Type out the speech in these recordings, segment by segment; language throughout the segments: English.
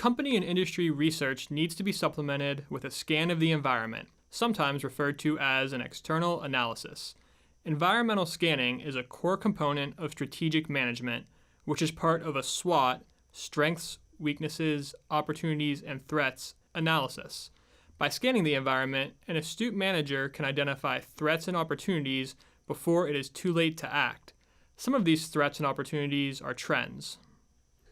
company and industry research needs to be supplemented with a scan of the environment, sometimes referred to as an external analysis. Environmental scanning is a core component of strategic management, which is part of a SWOT, strengths, weaknesses, opportunities, and threats analysis. By scanning the environment, an astute manager can identify threats and opportunities before it is too late to act. Some of these threats and opportunities are trends.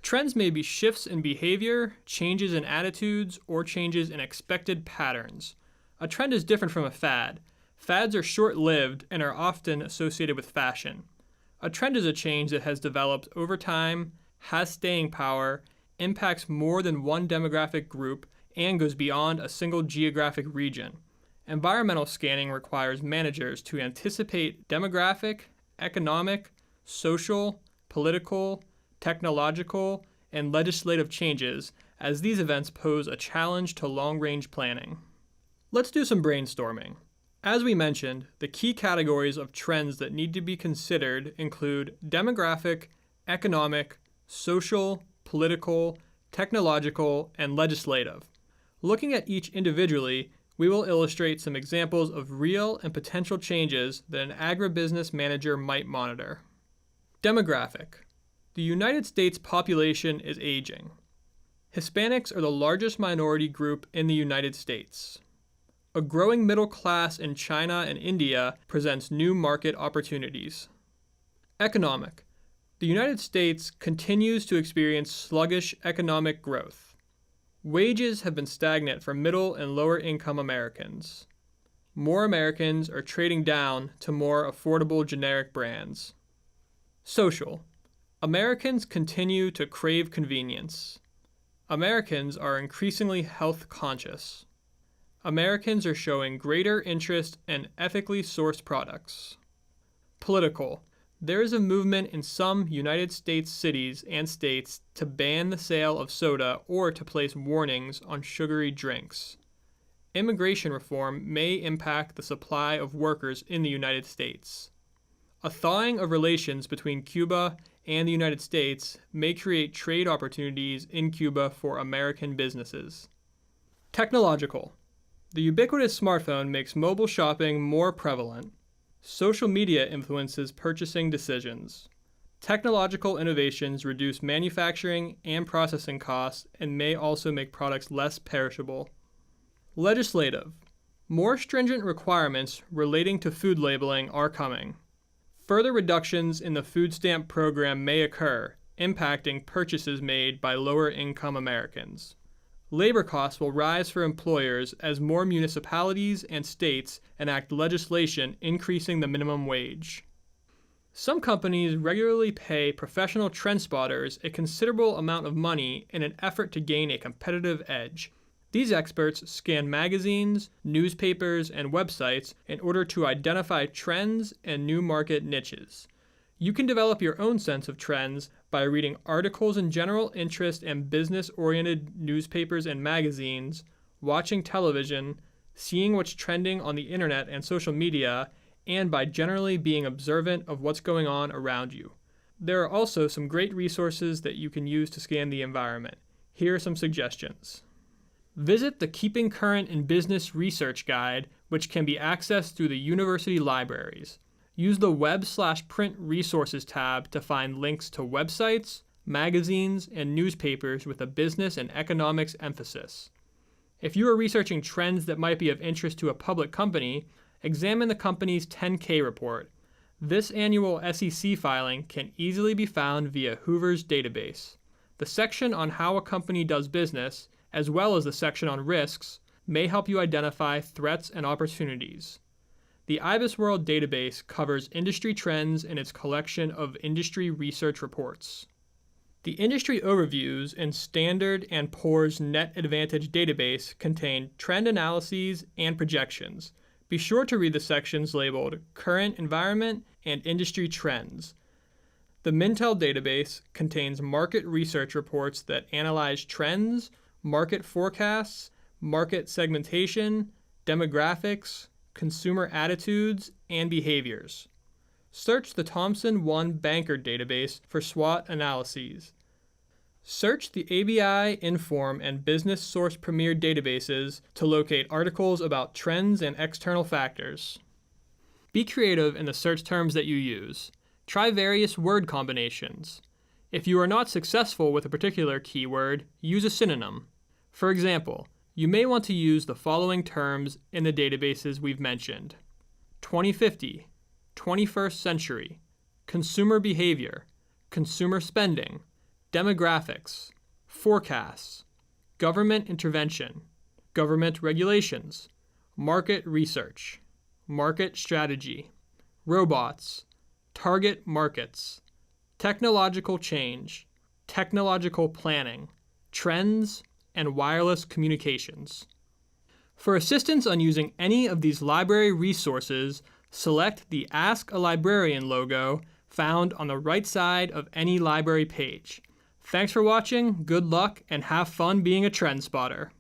Trends may be shifts in behavior, changes in attitudes, or changes in expected patterns. A trend is different from a fad. Fads are short-lived and are often associated with fashion. A trend is a change that has developed over time, has staying power, impacts more than one demographic group, and goes beyond a single geographic region. Environmental scanning requires managers to anticipate demographic, economic, social, political, technological, and legislative changes, as these events pose a challenge to long-range planning. Let's do some brainstorming. As we mentioned, the key categories of trends that need to be considered include demographic, economic, social, political, technological, and legislative. Looking at each individually, we will illustrate some examples of real and potential changes that an agribusiness manager might monitor. Demographic. The United States population is aging. Hispanics are the largest minority group in the United States. A growing middle class in China and India presents new market opportunities. Economic. The United States continues to experience sluggish economic growth. Wages have been stagnant for middle and lower income Americans. More Americans are trading down to more affordable generic brands. Social. Americans continue to crave convenience. Americans are increasingly health conscious. Americans are showing greater interest in ethically sourced products. Political. There is a movement in some United States cities and states to ban the sale of soda or to place warnings on sugary drinks. Immigration reform may impact the supply of workers in the United States. A thawing of relations between Cuba and the United States may create trade opportunities in Cuba for American businesses. Technological. The ubiquitous smartphone makes mobile shopping more prevalent. Social media influences purchasing decisions. Technological innovations reduce manufacturing and processing costs and may also make products less perishable. Legislative. More stringent requirements relating to food labeling are coming. Further reductions in the food stamp program may occur, impacting purchases made by lower-income Americans. Labor costs will rise for employers as more municipalities and states enact legislation increasing the minimum wage. Some companies regularly pay professional trend spotters a considerable amount of money in an effort to gain a competitive edge. These experts scan magazines, newspapers, and websites in order to identify trends and new market niches. You can develop your own sense of trends by reading articles in general interest and business-oriented newspapers and magazines, watching television, seeing what's trending on the internet and social media, and by generally being observant of what's going on around you. There are also some great resources that you can use to scan the environment. Here are some suggestions. Visit the Keeping Current in Business Research Guide, which can be accessed through the university libraries. Use the Web/Print Resources tab to find links to websites, magazines, and newspapers with a business and economics emphasis. If you are researching trends that might be of interest to a public company, examine the company's 10K report. This annual SEC filing can easily be found via Hoover's database. The section on how a company does business, as well as the section on risks, may help you identify threats and opportunities. The IBISWorld database covers industry trends in its collection of industry research reports. The industry overviews in Standard & Poor's Net Advantage database contain trend analyses and projections. Be sure to read the sections labeled Current Environment and Industry Trends. The Mintel database contains market research reports that analyze trends, market forecasts, market segmentation, demographics, consumer attitudes, and behaviors. Search the Thomson 1 Banker database for SWOT analyses. Search the ABI, Inform, and Business Source Premier databases to locate articles about trends and external factors. Be creative in the search terms that you use. Try various word combinations. If you are not successful with a particular keyword, use a synonym. For example, you may want to use the following terms in the databases we've mentioned: 2050, 21st century, consumer behavior, consumer spending, demographics, forecasts, government intervention, government regulations, market research, market strategy, robots, target markets, technological change, technological planning, trends, and wireless communications. For assistance on using any of these library resources, select the Ask a Librarian logo found on the right side of any library page. Thanks for watching, good luck, and have fun being a trend spotter.